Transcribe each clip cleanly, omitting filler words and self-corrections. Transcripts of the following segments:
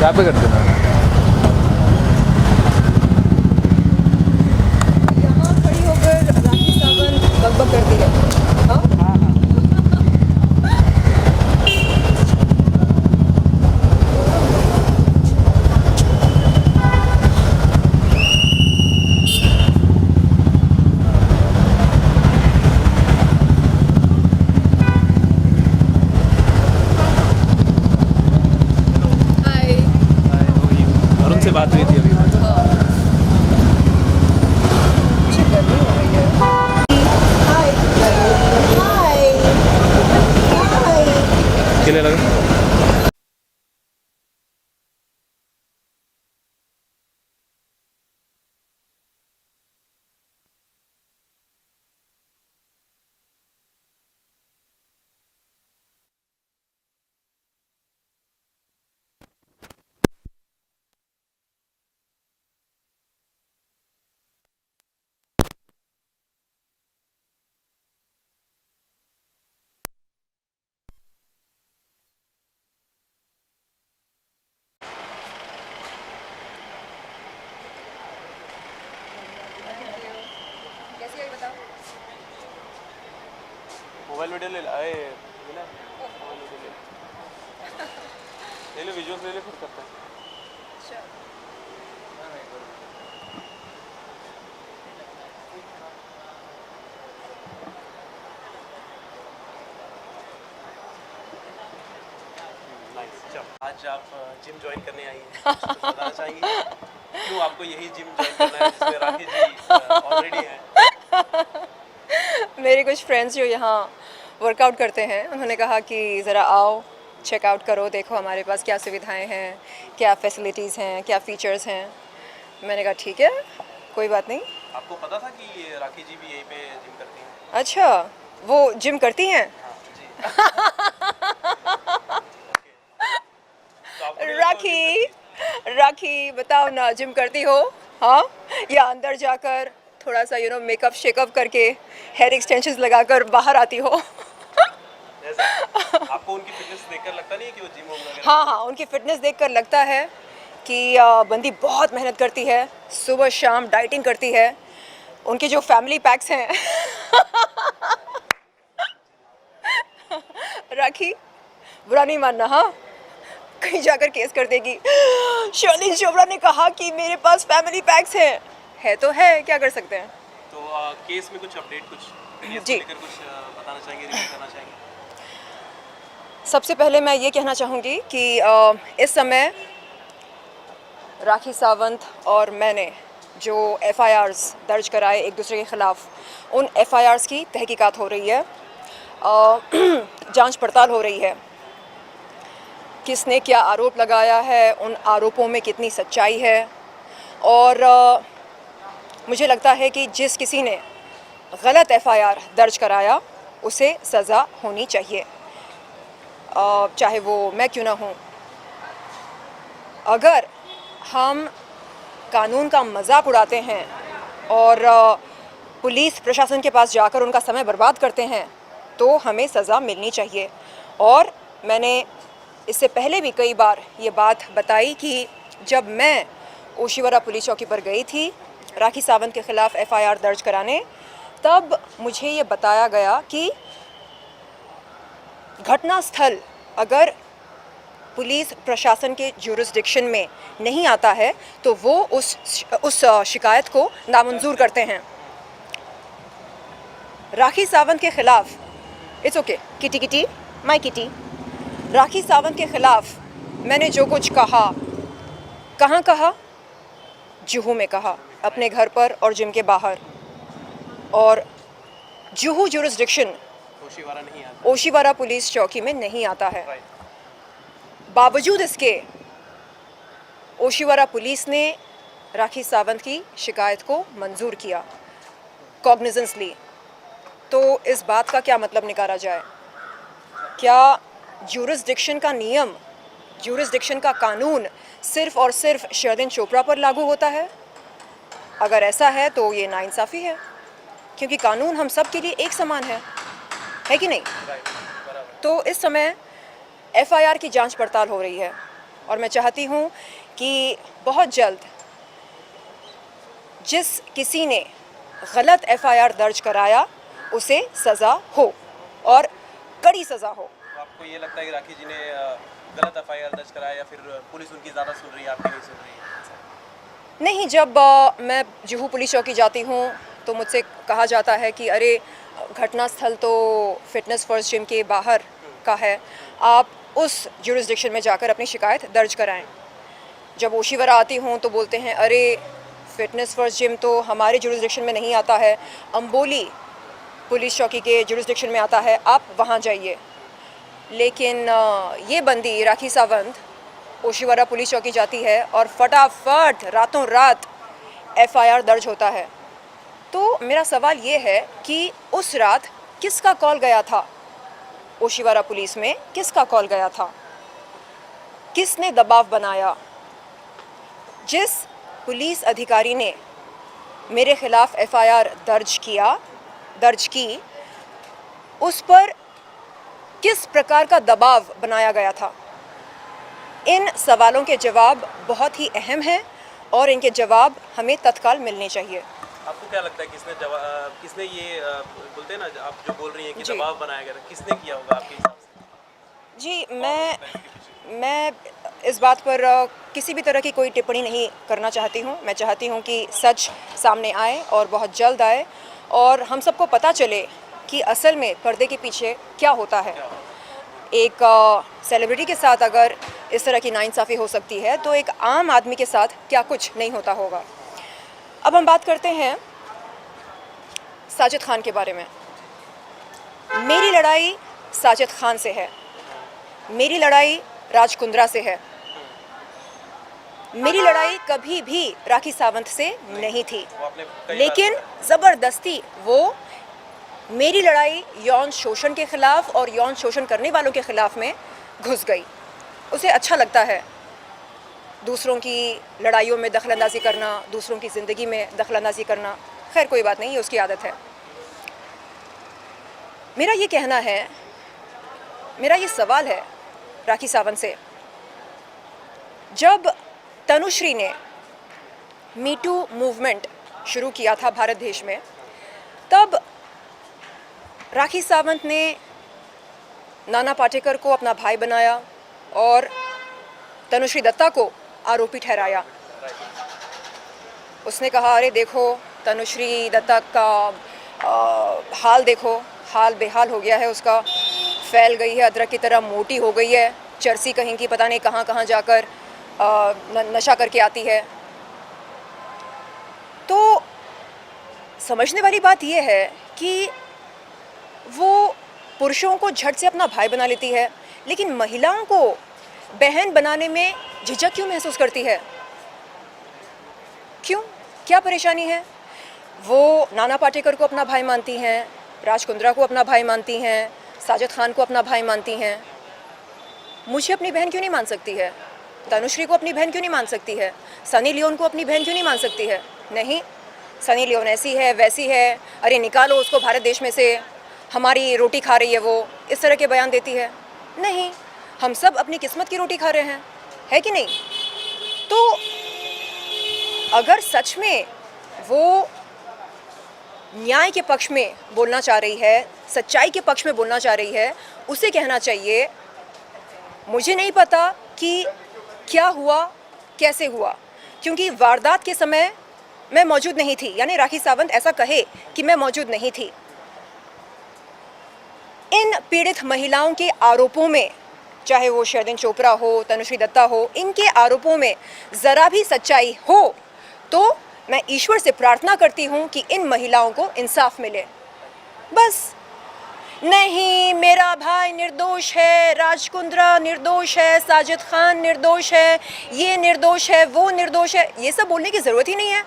यहाँ पे करते हैं। यहाँ खड़ी होकर राखी सावंत बकबक करती है। हाँ? हाय। अरुण से बात हुई थी अभी। मुझे गर्मी हो रही है। हाय। हाय। हाय। कितने लगे? कैसी है बताओ? मोबाइल वीडियो ले आए ले ले विजुअल्स ले ले फिर करते हैं। अच्छा। आज आप जिम ज्वाइन करने आई हैं, कुछ बताना चाहेंगी क्यों आपको यही जिम ज्वाइन करना है जिसमें राखी जी ऑलरेडी हैं? मेरे कुछ फ्रेंड्स जो यहाँ वर्कआउट करते हैं उन्होंने कहा कि ज़रा आओ चेकआउट करो, देखो हमारे पास क्या सुविधाएं हैं, क्या फैसिलिटीज़ हैं, क्या फ़ीचर्स हैं। मैंने कहा ठीक है, कोई बात नहीं। आपको पता था कि ये राखी जी भी यहीं पे जिम करती हैं? अच्छा, वो जिम करती हैं? हाँ जी। तो आपको नहीं लगता वो जिम राखी, करती है? राखी बताओ ना, जिम करती हो? हाँ, या अंदर जाकर थोड़ा सा मेकअप शेकअप करके हेयर एक्सटेंशंस लगाकर बाहर आती हो? ऐसा आपको उनकी फिटनेस देखकर लगता नहीं है कि वो जिम वगैरह? हाँ हाँ, उनकी फिटनेस देखकर लगता है कि बंदी बहुत मेहनत करती है, सुबह शाम डाइटिंग करती है। उनके जो फैमिली पैक्स हैं राखी, बुरा नहीं मानना हाँ, कहीं जाकर केस कर देगी। शर्लिन चोपड़ा ने कहा कि मेरे पास फैमिली पैक्स हैं। है तो है, क्या कर सकते हैं। तो केस में कुछ अपडेट, कुछ केस को जी। लेकर कुछ बताना चाहेंगे, रिव्यू करना चाहेंगे? सबसे पहले मैं ये कहना चाहूँगी कि इस समय राखी सावंत और मैंने जो FIRs दर्ज कराए एक दूसरे के ख़िलाफ़, उन FIRs की तहकीकात हो रही है, जांच पड़ताल हो रही है। किसने क्या आरोप लगाया है, उन आरोपों में कितनी सच्चाई है, और मुझे लगता है कि जिस किसी ने गलत FIR दर्ज कराया उसे सज़ा होनी चाहिए, चाहे वो मैं क्यों ना हूँ। अगर हम कानून का मजाक उड़ाते हैं और पुलिस प्रशासन के पास जाकर उनका समय बर्बाद करते हैं तो हमें सज़ा मिलनी चाहिए। और मैंने इससे पहले भी कई बार ये बात बताई कि जब मैं ओशिवरा पुलिस चौकी पर गई थी राखी सावंत के ख़िलाफ़ FIR दर्ज कराने, तब मुझे ये बताया गया कि घटना स्थल अगर पुलिस प्रशासन के जुरिस्डिक्शन में नहीं आता है तो वो उस शिकायत को नामंजूर करते हैं। राखी सावंत के ख़िलाफ़, it's okay kitty kitty my kitty, Rakhi Sawant के ख़िलाफ़ मैंने जो कुछ कहा, कहाँ कहा? जुहू में कहा, अपने घर पर और जिम के बाहर। और जुहू जुरिस्डिक्शन ओशिवारा नहीं आता। ओशिवरा पुलिस चौकी में नहीं आता है। राइट। बावजूद इसके ओशिवरा पुलिस ने राखी सावंत की शिकायत को मंजूर किया, कॉग्निजेंस ली। तो इस बात का क्या मतलब निकाला जाए? क्या जुरिस्डिक्शन का नियम, जुरिस्डिक्शन का कानून सिर्फ़ और सिर्फ शर्लिन चोपड़ा पर लागू होता है? अगर ऐसा है तो ये नाइंसाफ़ी है, क्योंकि कानून हम सब के लिए एक समान है कि नहीं? राइट, बराबर। तो इस समय FIR की जांच पड़ताल हो रही है और मैं चाहती हूँ कि बहुत जल्द जिस किसी ने गलत एफआईआर दर्ज कराया उसे सज़ा हो और कड़ी सज़ा हो। तो आपको ये लगता है कि राखी जी ने गलत एफआईआर दर्ज कराया या फिर पुलिस उनकी ज़्यादा सुन रही है, आपकी नहीं सुन रही है? नहीं, जब मैं जुहू पुलिस चौकी जाती हूँ तो मुझसे कहा जाता है कि अरे घटनास्थल तो फिटनेस फर्स्ट जिम के बाहर का है, आप उस जुरिस्डिक्शन में जाकर अपनी शिकायत दर्ज कराएं। जब ओशीवरा आती हूँ तो बोलते हैं अरे फिटनेस फर्स्ट जिम तो हमारे जुरिस्डिक्शन में नहीं आता है, अम्बोली पुलिस चौकी के जुरिस्डिक्शन में आता है, आप वहाँ जाइए। लेकिन ये बंदी राखी सावंत ओशीवरा पुलिस चौकी जाती है और फटाफट रातों रात एफआईआर दर्ज होता है। तो मेरा सवाल ये है कि उस रात किसका कॉल गया था ओशीवरा पुलिस में, किसका कॉल गया था, किसने दबाव बनाया? जिस पुलिस अधिकारी ने मेरे खिलाफ एफआईआर दर्ज की उस पर किस प्रकार का दबाव बनाया गया था? इन सवालों के जवाब बहुत ही अहम हैं और इनके जवाब हमें तत्काल मिलने चाहिए। आपको क्या लगता है किसने ये बोलते हैं ना, आप जो बोल रही हैं कि जी। दबाव बनाया गया था, किसने किया होगा आपके हिसाब से? जी, मैं इस बात पर किसी भी तरह की कोई टिप्पणी नहीं करना चाहती हूँ। मैं चाहती हूँ कि सच सामने आए और बहुत जल्द आए और हम सबको पता चले कि असल में पर्दे के पीछे क्या होता है। एक सेलिब्रिटी के साथ अगर इस तरह की नाइंसाफ़ी हो सकती है तो एक आम आदमी के साथ क्या कुछ नहीं होता होगा। अब हम बात करते हैं साजिद खान के बारे में। मेरी लड़ाई साजिद खान से है, मेरी लड़ाई राज कुंद्रा से है, मेरी लड़ाई कभी भी राखी सावंत से नहीं थी। वो आपने कई लेकिन ज़बरदस्ती वो मेरी लड़ाई यौन शोषण के ख़िलाफ़ और यौन शोषण करने वालों के ख़िलाफ़ में घुस गई। उसे अच्छा लगता है दूसरों की लड़ाइयों में दखलंदाजी करना, दूसरों की ज़िंदगी में दखलंदाजी करना। खैर कोई बात नहीं, ये उसकी आदत है। मेरा ये कहना है, मेरा ये सवाल है राखी सावंत से, जब तनुश्री ने मीटू मूवमेंट शुरू किया था भारत देश में, तब राखी सावंत ने नाना पाटेकर को अपना भाई बनाया और तनुश्री दत्ता को आरोपी ठहराया। उसने कहा अरे देखो तनुश्री दत्ता का हाल देखो, हाल बेहाल हो गया है उसका, फैल गई है अदरक की तरह, मोटी हो गई है, चर्सी कहीं की पता नहीं कहाँ कहाँ जाकर नशा करके आती है। तो समझने वाली बात यह है कि वो पुरुषों को झट से अपना भाई बना लेती है, लेकिन महिलाओं को बहन बनाने में झिझक क्यों महसूस करती है? क्यों? क्या परेशानी है? वो नाना पाटेकर को अपना भाई मानती हैं, राज कुंद्रा को अपना भाई मानती हैं, साजिद खान को अपना भाई मानती हैं। मुझे अपनी बहन क्यों नहीं मान सकती है? तनुश्री को अपनी बहन क्यों नहीं मान सकती है? सनी लियोन को अपनी बहन क्यों नहीं मान सकती है? नहीं, सनी लियोन ऐसी है वैसी है, अरे निकालो उसको भारत देश में से, हमारी रोटी खा रही है वो, इस तरह के बयान देती है। नहीं, हम सब अपनी किस्मत की रोटी खा रहे हैं, है कि नहीं? तो अगर सच में वो न्याय के पक्ष में बोलना चाह रही है, सच्चाई के पक्ष में बोलना चाह रही है, उसे कहना चाहिए मुझे नहीं पता कि क्या हुआ, कैसे हुआ, क्योंकि वारदात के समय मैं मौजूद नहीं थी। यानी राखी सावंत ऐसा कहे कि मैं मौजूद नहीं थी। इन पीड़ित महिलाओं के आरोपों में, चाहे वो शर्लिन चोपड़ा हो, तनुश्री दत्ता हो, इनके आरोपों में ज़रा भी सच्चाई हो तो मैं ईश्वर से प्रार्थना करती हूँ कि इन महिलाओं को इंसाफ मिले। बस नहीं, मेरा भाई निर्दोष है, राज कुंद्रा निर्दोष है, साजिद खान निर्दोष है, ये निर्दोष है, वो निर्दोष है, ये सब बोलने की ज़रूरत ही नहीं है।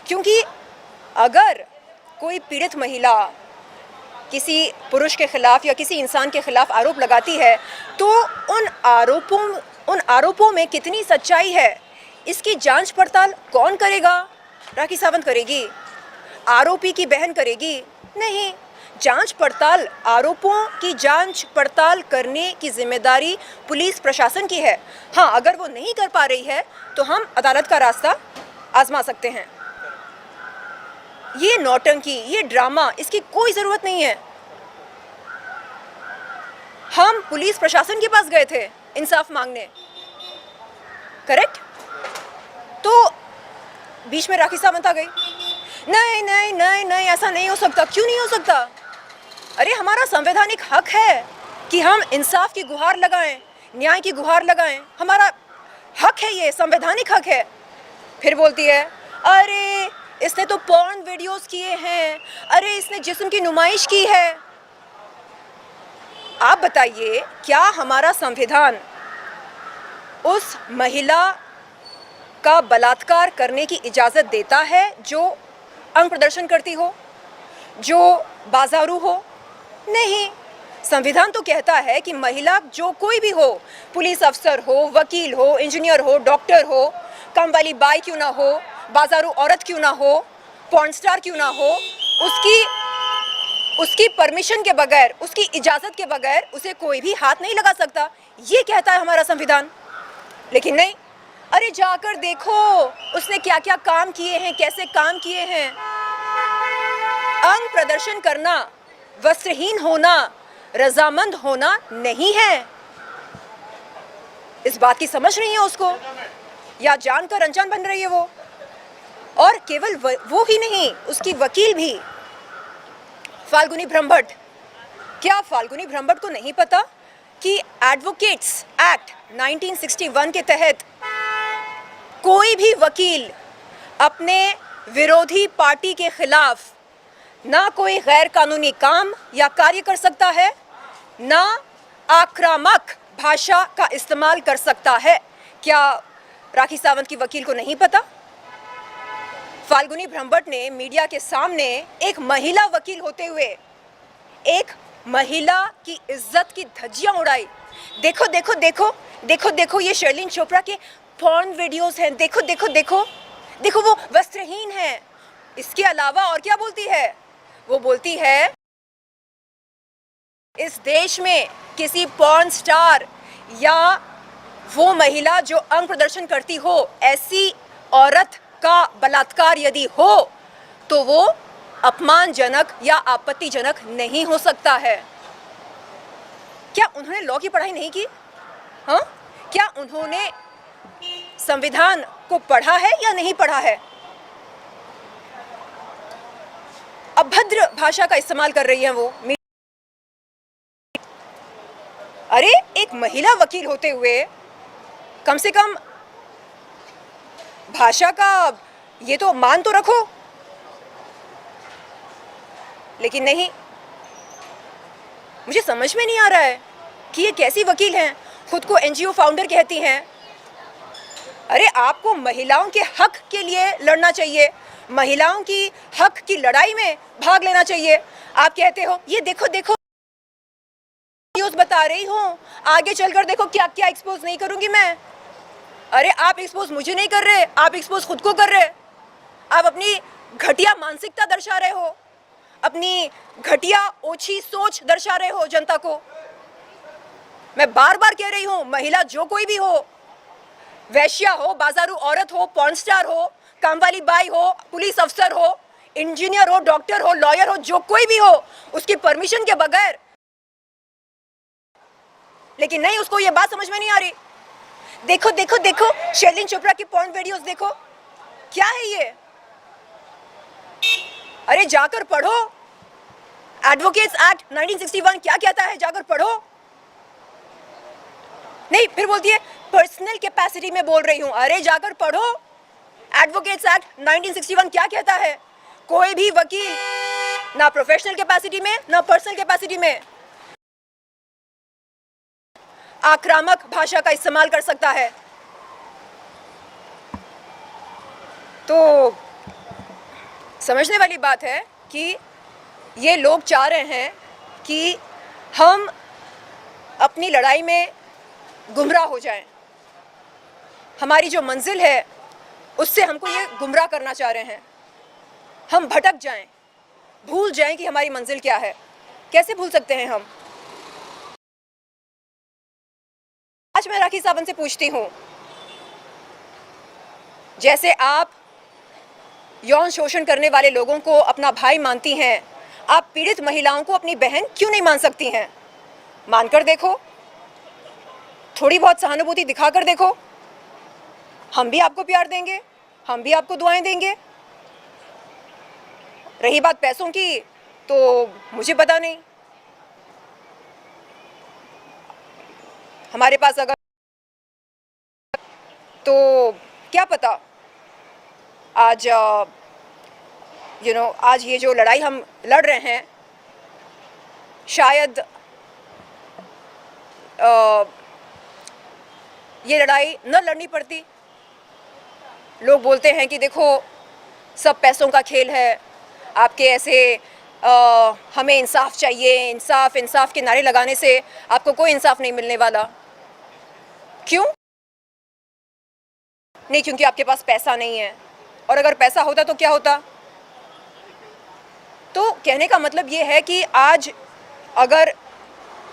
क्योंकि अगर कोई पीड़ित महिला किसी पुरुष के ख़िलाफ़ या किसी इंसान के ख़िलाफ़ आरोप लगाती है तो उन आरोपों में कितनी सच्चाई है, इसकी जांच पड़ताल कौन करेगा? राखी सावंत करेगी? आरोपी की बहन करेगी? नहीं। जांच पड़ताल, आरोपों की जांच पड़ताल करने की जिम्मेदारी पुलिस प्रशासन की है। हाँ, अगर वो नहीं कर पा रही है तो हम अदालत का रास्ता आजमा सकते हैं। ये नौटंकी, ये ड्रामा, इसकी कोई ज़रूरत नहीं है। हम पुलिस प्रशासन के पास गए थे इंसाफ मांगने, करेक्ट? तो बीच में राखी सावंत आ गई, नहीं नहीं नहीं नहीं, ऐसा नहीं हो सकता। क्यों नहीं हो सकता? अरे हमारा संवैधानिक हक है कि हम इंसाफ की गुहार लगाएं, न्याय की गुहार लगाएं। हमारा हक है, ये संवैधानिक हक है। फिर बोलती है, अरे इसने तो पॉर्न वीडियोस किए हैं, अरे इसने जिस्म की नुमाइश की है। आप बताइए, क्या हमारा संविधान उस महिला का बलात्कार करने की इजाज़त देता है जो अंग प्रदर्शन करती हो, जो बाजारू हो? नहीं। संविधान तो कहता है कि महिला जो कोई भी हो, पुलिस अफसर हो, वकील हो, इंजीनियर हो, डॉक्टर हो, काम वाली बाई क्यों ना हो, बाजारू औरत क्यों ना हो, पॉर्न स्टार क्यों ना हो, उसकी परमिशन के बगैर, उसकी इजाज़त के बगैर उसे कोई भी हाथ नहीं लगा सकता। ये कहता है हमारा संविधान। लेकिन नहीं, अरे जाकर देखो उसने क्या क्या काम किए हैं, कैसे काम किए हैं। अंग प्रदर्शन करना, वस्त्रहीन होना, रजामंद होना नहीं है। इस बात की समझ नहीं है उसको, या जानकर अनजान बन रही है वो। और केवल वो ही नहीं, उसकी वकील भी, फाल्गुनी ब्रह्मभट्ट। क्या फाल्गुनी ब्रह्मभट्ट को नहीं पता कि एडवोकेट्स एक्ट 1961 के तहत कोई भी वकील अपने विरोधी पार्टी के खिलाफ ना कोई गैर कानूनी काम या कार्य कर सकता है, ना आक्रामक भाषा का इस्तेमाल कर सकता है? क्या राखी सावंत की वकील को नहीं पता? फाल्गुनी ब्रह्मभट्ट ने मीडिया के सामने एक महिला वकील होते हुए एक महिला की इज्जत की धज्जियां उड़ाई। देखो देखो देखो देखो देखो, ये शर्लिन चोपड़ा के पॉर्न वीडियोस हैं, देखो देखो देखो देखो, वो वस्त्रहीन है। इसके अलावा और क्या बोलती है? वो बोलती है, इस देश में किसी पॉर्न स्टार या वो महिला जो अंग प्रदर्शन करती हो, ऐसी औरत का बलात्कार यदि हो तो वो अपमानजनक या आपत्तिजनक नहीं हो सकता है। क्या उन्होंने लॉ की पढ़ाई नहीं की? हाँ, क्या उन्होंने संविधान को पढ़ा है या नहीं पढ़ा है? अभद्र भाषा का इस्तेमाल कर रही है वो। अरे एक महिला वकील होते हुए कम से कम भाषा का ये तो मान तो रखो। लेकिन नहीं, मुझे समझ में नहीं आ रहा है कि ये कैसी वकील हैं, खुद को एनजीओ फाउंडर कहती हैं। अरे आपको महिलाओं के हक के लिए लड़ना चाहिए, महिलाओं की हक की लड़ाई में भाग लेना चाहिए। आप कहते हो, ये देखो देखो न्यूज़ बता रही हूँ, आगे चलकर देखो क्या क्या एक्सपोज नहीं करूंगी मैं। अरे आप एक्सपोज मुझे नहीं कर रहे, आप एक्सपोज खुद को कर रहे। आप अपनी घटिया मानसिकता दर्शा रहे हो, अपनी घटिया ओछी सोच दर्शा रहे हो जनता को। मैं बार बार कह रही हूँ, महिला जो कोई भी हो, वैश्या हो, बाजारू औरत हो, पॉर्न स्टार हो, काम वाली बाई हो, पुलिस अफसर हो, इंजीनियर हो, डॉक्टर हो, लॉयर हो, जो कोई भी हो, उसकी परमिशन के बगैर। लेकिन नहीं, उसको ये बात समझ में नहीं आ रही। देखो देखो देखो शर्लिन चोपड़ा की पॉर्न वीडियोस देखो, क्या है ये? अरे जाकर पढ़ो, एडवोकेट्स एक्ट 1961 क्या कहता है, जाकर पढ़ो। नहीं, फिर बोलती है पर्सनल कैपेसिटी में बोल रही हूं। अरे जाकर पढ़ो, एडवोकेट्स एक्ट 1961 क्या कहता है। कोई भी वकील ना प्रोफेशनल कैपेसिटी में ना पर्सनल कैपेसिटी में आक्रामक भाषा का इस्तेमाल कर सकता है। तो समझने वाली बात है कि ये लोग चाह रहे हैं कि हम अपनी लड़ाई में गुमराह हो जाएं। हमारी जो मंजिल है उससे हमको ये गुमराह करना चाह रहे हैं। हम भटक जाएं, भूल जाएं कि हमारी मंजिल क्या है। कैसे भूल सकते हैं हम? आज मैं राखी सावंत से पूछती हूँ, जैसे आप यौन शोषण करने वाले लोगों को अपना भाई मानती हैं, आप पीड़ित महिलाओं को अपनी बहन क्यों नहीं मान सकती हैं? मानकर देखो, थोड़ी बहुत सहानुभूति दिखाकर देखो। हम भी आपको प्यार देंगे, हम भी आपको दुआएं देंगे। रही बात पैसों की, तो मुझे पता नहीं, हमारे पास अगर तो क्या पता आज आज ये जो लड़ाई हम लड़ रहे हैं, शायद ये लड़ाई न लड़नी पड़ती। लोग बोलते हैं कि देखो सब पैसों का खेल है, आपके ऐसे हमें इंसाफ चाहिए, इंसाफ इंसाफ के नारे लगाने से आपको कोई इंसाफ नहीं मिलने वाला। क्यों नहीं? क्योंकि आपके पास पैसा नहीं है, और अगर पैसा होता तो क्या होता? तो कहने का मतलब ये है कि आज अगर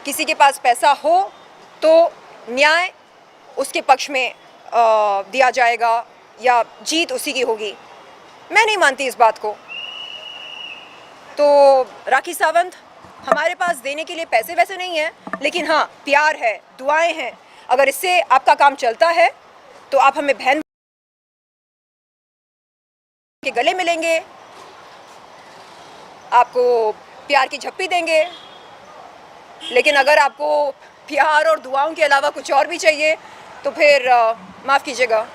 किसी के पास पैसा हो तो न्याय उसके पक्ष में दिया जाएगा या जीत उसी की होगी। मैं नहीं मानती इस बात को। तो राखी सावंत, हमारे पास देने के लिए पैसे वैसे नहीं हैं, लेकिन हाँ प्यार है, दुआएं हैं। अगर इससे आपका काम चलता है तो आप हमें बहन के गले मिलेंगे, आपको प्यार की झप्पी देंगे। लेकिन अगर आपको प्यार और दुआओं के अलावा कुछ और भी चाहिए तो फिर माफ़ कीजिएगा,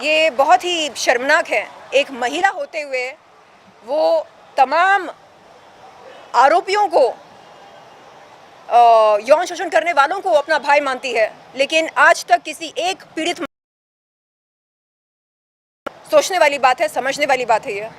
ये बहुत ही शर्मनाक है। एक महिला होते हुए वो तमाम आरोपियों को, यौन शोषण करने वालों को अपना भाई मानती है, लेकिन आज तक किसी एक पीड़ित, सोचने वाली बात है, समझने वाली बात है ये।